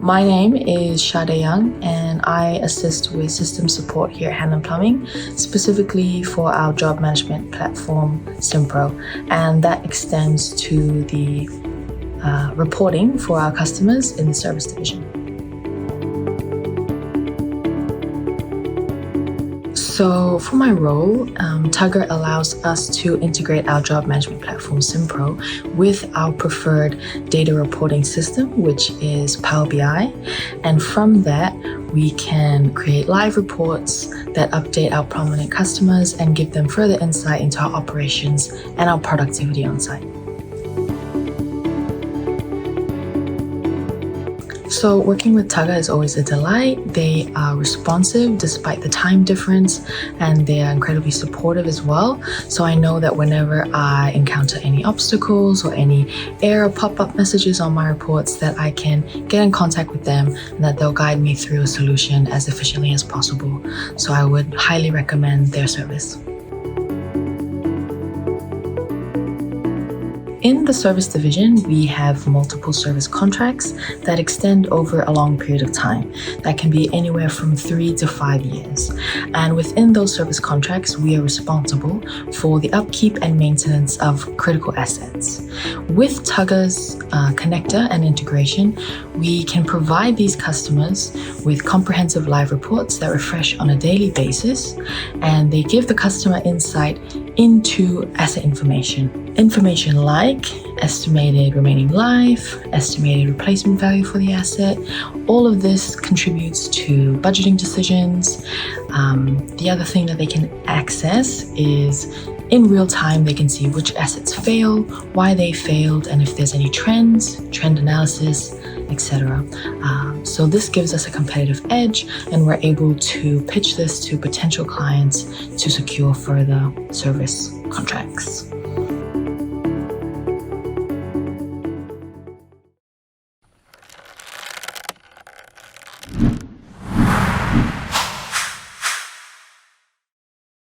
My name is Sade Young and I assist with system support here at Hanlon Plumbing, specifically for our job management platform, Simpro, and that extends to the reporting for our customers in the service division. So for my role, Tugger allows us to integrate our job management platform, Simpro, with our preferred data reporting system, which is Power BI. And from that, we can create live reports that update our prominent customers and give them further insight into our operations and our productivity on site. So working with Tugger is always a delight. They are responsive despite the time difference, and they are incredibly supportive as well. So I know that whenever I encounter any obstacles or any error pop-up messages on my reports, that I can get in contact with them and that they'll guide me through a solution as efficiently as possible. So I would highly recommend their service. In the service division, we have multiple service contracts that extend over a long period of time. That can be anywhere from 3 to 5 years. And within those service contracts, we are responsible for the upkeep and maintenance of critical assets. With Tugger's connector and integration, we can provide these customers with comprehensive live reports that refresh on a daily basis, and they give the customer insight into asset information. Information like estimated remaining life, estimated replacement value for the asset. All of this contributes to budgeting decisions. The other thing that they can access is in real time, they can see which assets fail, why they failed, and if there's any trends, trend analysis, etc. So this gives us a competitive edge, and we're able to pitch this to potential clients to secure further service contracts.